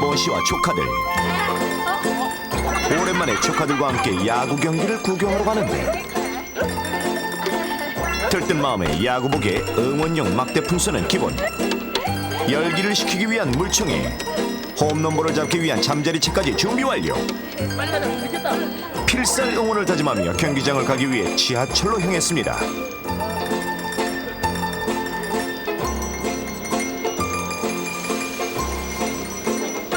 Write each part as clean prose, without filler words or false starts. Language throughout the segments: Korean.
넘버원 씨와 조카들. 오랜만에 조카들과 함께 야구 경기를 구경하러 가는데 들뜬 마음에 야구복에 응원용 막대 풍선은 기본. 열기를 식히기 위한 물총에 홈런볼을 잡기 위한 잠자리채까지 준비 완료. 필살 응원을 다짐하며 경기장을 가기 위해 지하철로 향했습니다.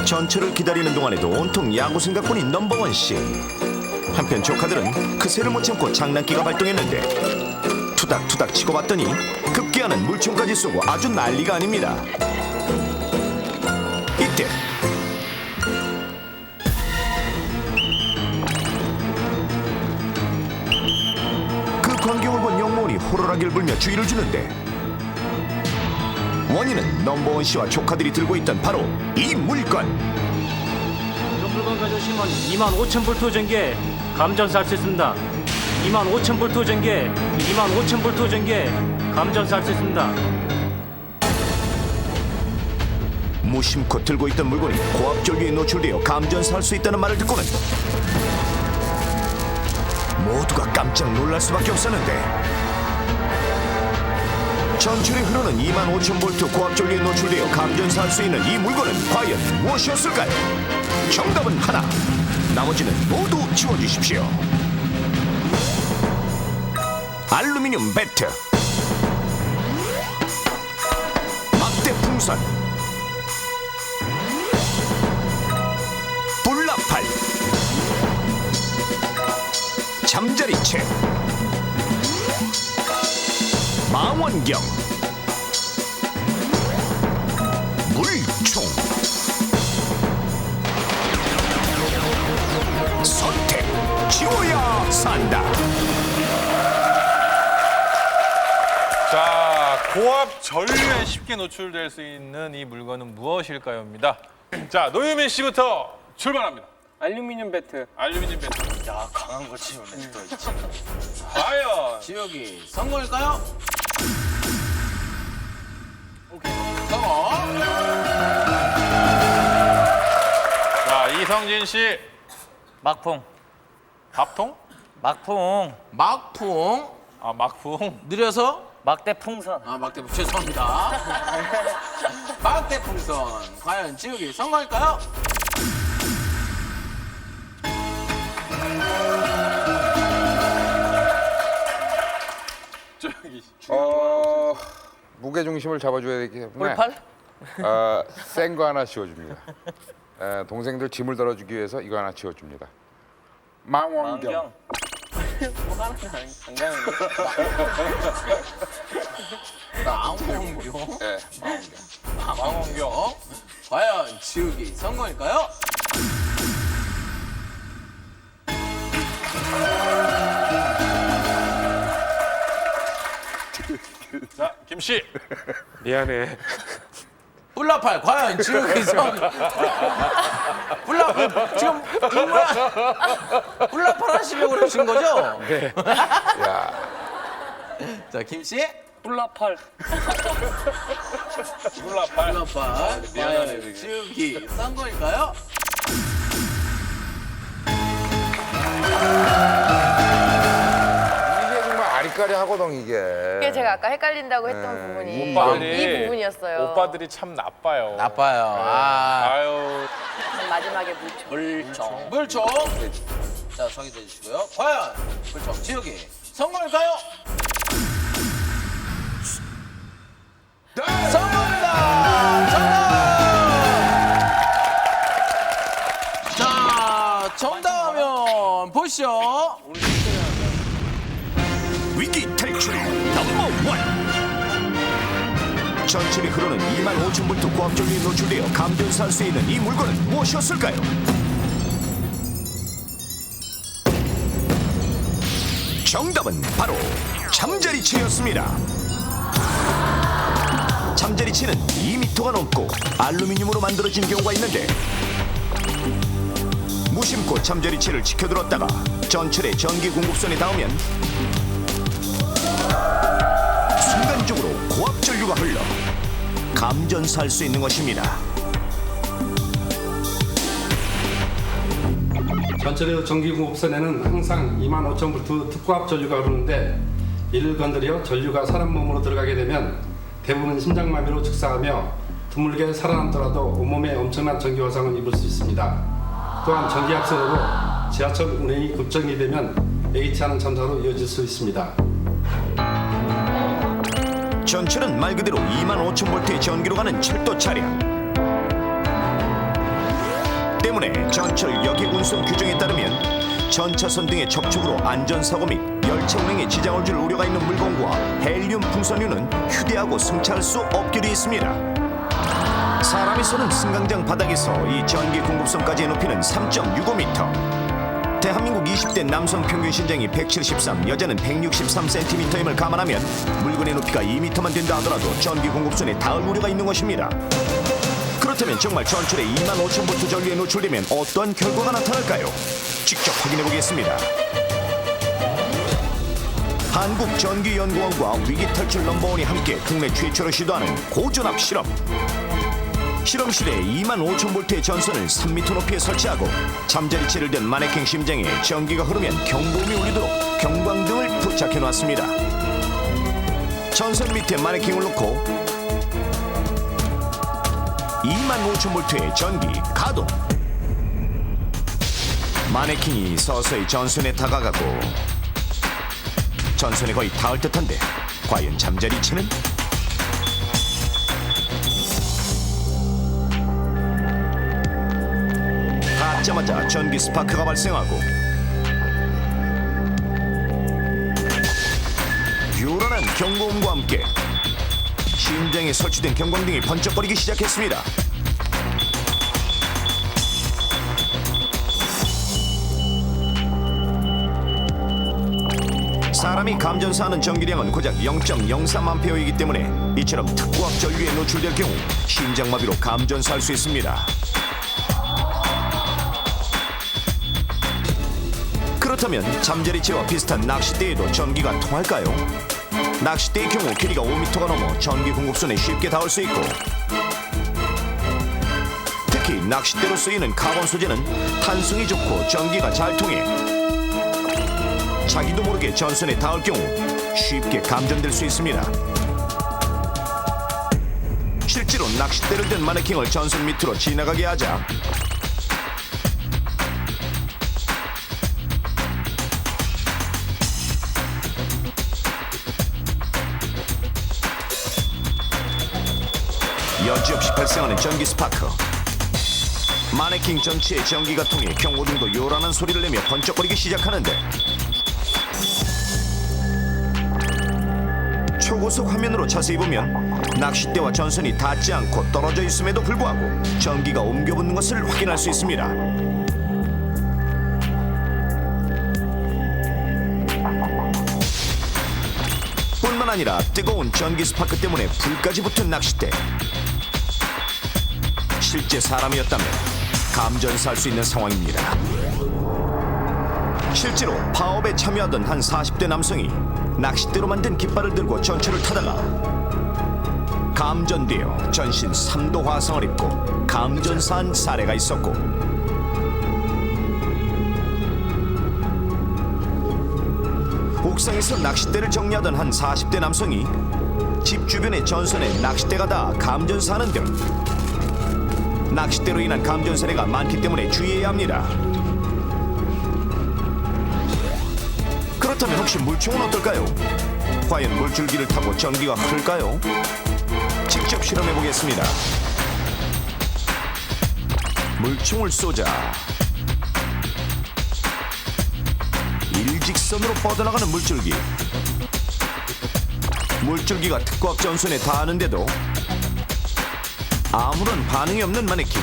전철을 기다리는 동안에도 온통 야구 생각뿐인 넘버원 씨. 한편 조카들은 그새를 못 참고 장난기가 발동했는데 투닥투닥 치고 봤더니 급기야는 물총까지 쏘고 아주 난리가 아닙니다. 이때 그 광경을 본 영모원이 호로라기를 불며 주의를 주는데 원인은 넘버원 씨와 조카들이 들고 있던 바로 이 물건. 이 물건 가져오시면 25,000V 전기에 감전사 할 수 있습니다. 25,000V 전기에 25,000V 전기에 감전사 할 수 있습니다. 무심코 들고 있던 물건이 고압전류에 노출되어 감전사할 수 있다는 말을 듣고는 모두가 깜짝 놀랄 수밖에 없었는데 전철에 흐르는 25,000V 고압전류에 노출되어 감전사할 수 있는 이 물건은 과연 무엇이었을까요? 정답은 하나, 나머지는 모두 지워주십시오. 알루미늄 배트, 막대 풍선, 불나팔, 잠자리채, 망원경, 물총. 선택, 지워야 산다. 자, 고압 전류에 쉽게 노출될 수 있는 이 물건은 무엇일까요?입니다. 자, 노유민 씨부터 출발합니다. 알루미늄 배트. 알루미늄 배트. 야, 강한 거 지우네 또 있지. 과연 지우기 성공일까요? 오케이. 성공. 자, 이성진 씨 막풍. 밥통? 막풍. 막풍. 아, 막풍. 느려서 막대 풍선. 막대풍 죄송합니다. 막대풍선. 과연 지우기 성공일까요? 저기 무게 중심을 잡아줘야 되기 때문에 뿔팔? 센 거 하나 지워줍니다. 동생들 짐을 덜어주기 위해서 이거 하나 지워줍니다. 망원경. 망원경. 네, 망원경. 과연 지우기 성공일까요? 자, 김 씨. 미안해. 뿔라팔 과연 지우기 성공. 뿔라팔 지금 뿔라팔 하시려고 그러신 거죠? 네. 야, 자, 김 씨. 뿔라팔. 뿔라팔. 뿔라팔 미안하네, 과연 지금. 지우기 성공일까요? 이게 정말 아리까리하거든 이게. 이게 제가 아까 헷갈린다고 했던 부분이 이 부분이었어요. 오빠들이 참 나빠요. 나빠요. 아, 아유. 마지막에 물총. 물총. 물총. 자, 정의해 주시고요. 과연 물총 지우기 성공일까요? 성공입니다. 정답. 자, 정답하면 보시죠. 위기 탈출 넘버 원. 전철이 흐르는 25,000V 고압전류에 노출되어 감전사할 수 있는 이 물건은 무엇이었을까요? 정답은 바로 잠자리채였습니다. 잠자리채는 2m가 넘고 알루미늄으로 만들어진 경우가 있는데 무심코 잠자리채를 지켜들었다가 전철의 전기 공급선에 닿으면 순간적으로 고압전류가 흘러 감전사할 수 있는 것입니다. 전철의 전기공급선에는 항상 25,000V 특고압 전류가 흐르는데 이를 건드려 전류가 사람 몸으로 들어가게 되면 대부분 심장마비로 즉사하며 드물게 살아남더라도 온몸에 엄청난 전기 화상을 입을 수 있습니다. 또한 전기압선으로 지하철 운행이 급정이 되면 예기치 않은 참사로 이어질 수 있습니다. 전철은 말 그대로 25,000V의 전기로 가는 철도 차량 때문에 전철 여객 운송 규정에 따르면 전차선 등의 접촉으로 안전사고 및 열차 운행에 지장을 줄 우려가 있는 물건과 헬륨 풍선류는 휴대하고 승차할 수 없게 되어 있습니다. 사람이 서는 승강장 바닥에서 이 전기 공급선까지의 높이는 3.65m. 대한민국 20대 남성 평균 신장이 173, 여자는 163cm임을 감안하면 물건의 높이가 2m만 된다 하더라도 전기 공급선에 닿을 우려가 있는 것입니다. 그렇다면 정말 전철에 25,000V 전류에 노출되면 어떠한 결과가 나타날까요? 직접 확인해 보겠습니다. 한국전기연구원과 위기탈출 넘버원이 함께 국내 최초로 시도하는 고전압 실험. 실험실에 25,000V의 전선을 3m 높이에 설치하고 잠자리채를 든 마네킹 심장에 전기가 흐르면 경보음이 울리도록 경광등을 부착해 놨습니다. 전선 밑에 마네킹을 놓고 25,000V의 전기 가동. 마네킹이 서서히 전선에 다가가고 전선에 거의 닿을 듯한데 과연 잠자리채는? 닿자마자 전기 스파크가 발생하고 요란한 경고음과 함께 심장에 설치된 경광등이 번쩍거리기 시작했습니다. 사람이 감전사하는 전기량은 고작 0.03A이기 때문에 이처럼 특고압 전류에 노출될 경우 심장마비로 감전사할 수 있습니다. 그렇다면 잠자리채와 비슷한 낚싯대에도 전기가 통할까요? 낚싯대의 경우 길이가 5m가 넘어 전기 공급선에 쉽게 닿을 수 있고 특히 낚싯대로 쓰이는 카본 소재는 탄성이 좋고 전기가 잘 통해 자기도 모르게 전선에 닿을 경우 쉽게 감전될 수 있습니다. 실제로 낚싯대를 든 마네킹을 전선 밑으로 지나가게 하자 여지없이 발생하는 전기 스파크. 마네킹 전체에 전기가 통해 경고등도 요란한 소리를 내며 번쩍거리기 시작하는데 초고속 화면으로 자세히 보면 낚싯대와 전선이 닿지 않고 떨어져 있음에도 불구하고 전기가 옮겨붙는 것을 확인할 수 있습니다. 뿐만 아니라 뜨거운 전기 스파크 때문에 불까지 붙은 낚싯대. 실제 사람이었다면 감전사할 수 있는 상황입니다. 실제로 파업에 참여하던 한 40대 남성이 낚싯대로 만든 깃발을 들고 전철을 타다가 감전되어 전신 3도 화상을 입고 감전사한 사례가 있었고 옥상에서 낚싯대를 정리하던 한 40대 남성이 집 주변의 전선에 낚싯대가 닿아 감전사하는 등 낚싯대로 인한 감전 사례가 많기 때문에 주의해야 합니다. 그렇다면 혹시 물총은 어떨까요? 과연 물줄기를 타고 전기가 흐를까요? 직접 실험해 보겠습니다. 물총을 쏘자 일직선으로 뻗어나가는 물줄기. 물줄기가 특고압 전선에 닿았는데도 아무런 반응이 없는 마네킹.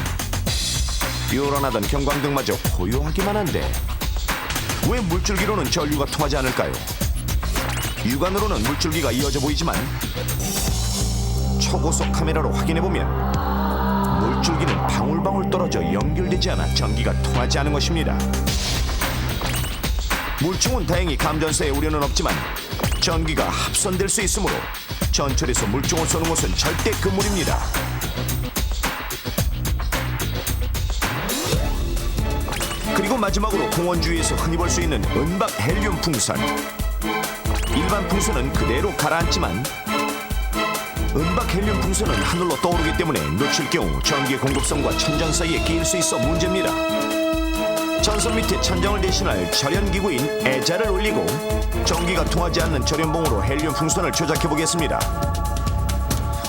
요란하던 경광등마저 고요하기만 한데 왜 물줄기로는 전류가 통하지 않을까요? 육안으로는 물줄기가 이어져 보이지만 초고속 카메라로 확인해보면 물줄기는 방울방울 떨어져 연결되지 않아 전기가 통하지 않은 것입니다. 물총은 다행히 감전사에 우려는 없지만 전기가 합선될 수 있으므로 전철에서 물총을 쏘는 것은 절대 금물입니다. 그리고 마지막으로 공원 주위에서 흔히 볼 수 있는 은박 헬륨 풍선. 일반 풍선은 그대로 가라앉지만 은박 헬륨 풍선은 하늘로 떠오르기 때문에 놓칠 경우 전기 공급선과 천장 사이에 끼일 수 있어 문제입니다. 전선 밑에 천장을 대신할 절연기구인 애자를 올리고 전기가 통하지 않는 절연봉으로 헬륨 풍선을 조작해 보겠습니다.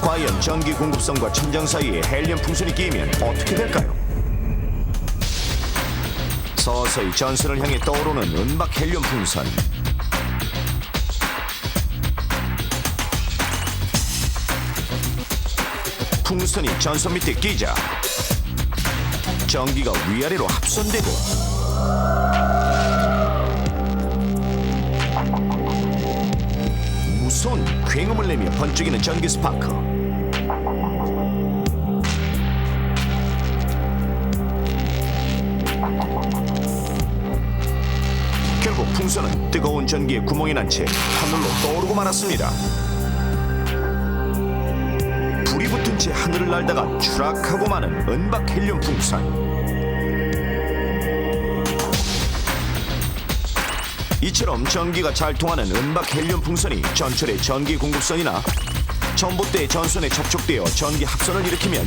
과연 전기 공급선과 천장 사이에 헬륨 풍선이 끼이면 어떻게 될까요? 서서히 전선을 향해 떠오르는 은박 헬륨 풍선. 풍선이 전선 밑에 끼자 전기가 위아래로 합선되고 무서운 굉음을 내며 번쩍이는 전기 스파크. 결국 풍선은 뜨거운 전기에 구멍이 난 채 하늘로 떠오르고 말았습니다. 불이 붙은 채 하늘을 날다가 추락하고 마는 은박 헬륨 풍선. 이처럼 전기가 잘 통하는 은박 헬륨 풍선이 전철의 전기 공급선이나 전봇대의 전선에 접촉되어 전기 합선을 일으키면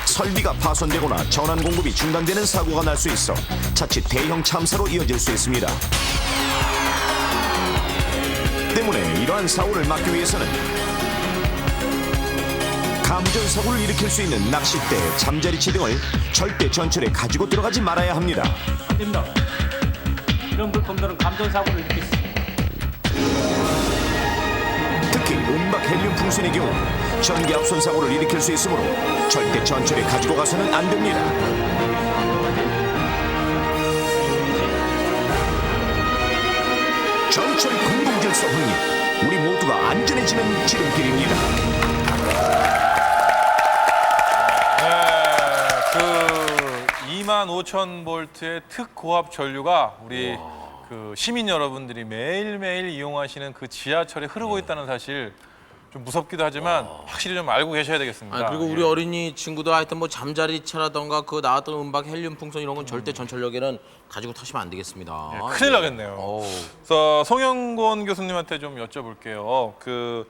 설비가 파손되거나 전원 공급이 중단되는 사고가 날 수 있어 자칫 대형 참사로 이어질 수 있습니다. 때문에 이러한 사고를 막기 위해서는 감전사고를 일으킬 수 있는 낚싯대, 잠자리치 등을 절대 전철에 가지고 들어가지 말아야 합니다. 안 됩니다. 이런 물품들은 감전사고를 일으킬 수 있습니다. 특히 은박 헬륨 풍선의 경우 전기 합선 사고를 일으킬 수 있으므로 절대 전철에 가지고 가서는 안 됩니다. 전철 공동질서 확립, 우리 모두가 안전해지는 지름길입니다. 그 25,000볼트의 특고압 전류가 우리 그 시민 여러분들이 매일매일 이용하시는 그 지하철에 흐르고 있다는 사실 좀 무섭기도 하지만 확실히 좀 알고 계셔야 되겠습니다. 그리고 우리 어린이 친구들 하여튼 뭐 잠자리차라던가 그 나왔던 은박 헬륨 풍선 이런 건 절대 전철역에는 가지고 타시면 안 되겠습니다. 큰일 나겠네요. 어우. 그래서 송영곤 교수님한테 좀 여쭤볼게요. 그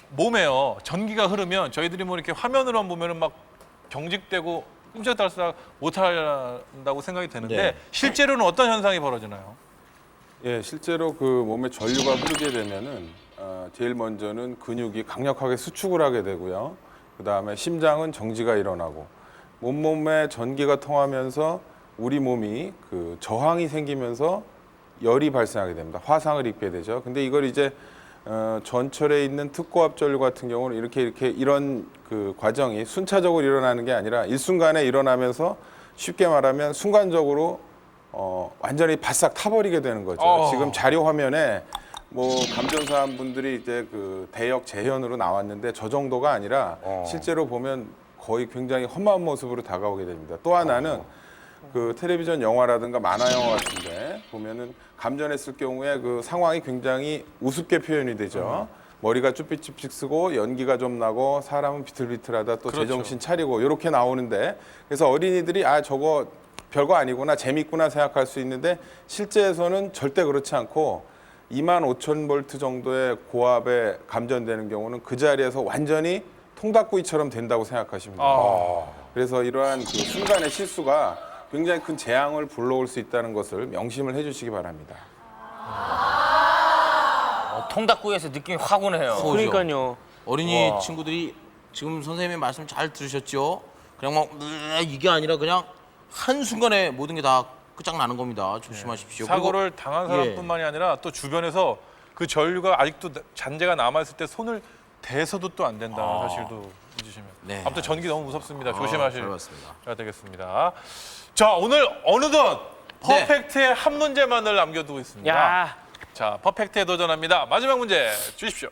몸에요 전기가 흐르면 저희들이 뭐 이렇게 화면으로만 보면은 막 경직되고 끔찍달싹 못한다고 생각이 되는데 네. 실제로는 어떤 현상이 벌어지나요? 예, 실제로 그 몸에 전류가 흐르게 되면은 제일 먼저는 근육이 강력하게 수축을 하게 되고요. 그 다음에 심장은 정지가 일어나고 몸에 전기가 통하면서 우리 몸이 그 저항이 생기면서 열이 발생하게 됩니다. 화상을 입게 되죠. 근데 이걸 이제 전철에 있는 특고압 전류 같은 경우는 이렇게 이런 그 과정이 순차적으로 일어나는 게 아니라 일순간에 일어나면서 쉽게 말하면 순간적으로 완전히 바싹 타버리게 되는 거죠. 지금 자료 화면에 뭐 감전사한 분들이 이제 그 대역 재현으로 나왔는데 저 정도가 아니라 실제로 보면 거의 굉장히 험한 모습으로 다가오게 됩니다. 또 하나는 그 텔레비전 영화라든가 만화 영화 같은데 보면은 감전했을 경우에 그 상황이 굉장히 우습게 표현이 되죠. 머리가 쭈삣쭈삣 쓰고 연기가 좀 나고 사람은 비틀비틀하다 또 그렇죠. 제정신 차리고 이렇게 나오는데 그래서 어린이들이 아 저거 별거 아니구나 재밌구나 생각할 수 있는데 실제에서는 절대 그렇지 않고 25,000볼트 정도의 고압에 감전되는 경우는 그 자리에서 완전히 통닭구이처럼 된다고 생각하시면 됩니다. 그래서 이러한 그 순간의 실수가 굉장히 큰 재앙을 불러올 수 있다는 것을 명심을 해주시기 바랍니다. 통닭구이에서 느낌이 확 오네요. 그러니까요. 어린이 친구들이 지금 선생님의 말씀 잘 들으셨죠? 그냥 막 이게 아니라 그냥 한순간에 모든 게 다 끝장나는 겁니다. 조심하십시오. 사고를 그리고 당한 사람뿐만이 아니라 또 주변에서 그 전류가 아직도 잔재가 남아있을 때 손을 대서도 또 안 된다는 사실도 잊으시면. 네. 아무튼 전기 너무 무섭습니다. 잘 조심하셔야 봤습니다. 되겠습니다. 자, 오늘 어느덧 퍼펙트의 한 문제만을 남겨두고 있습니다. 자, 퍼펙트에 도전합니다. 마지막 문제 주십시오.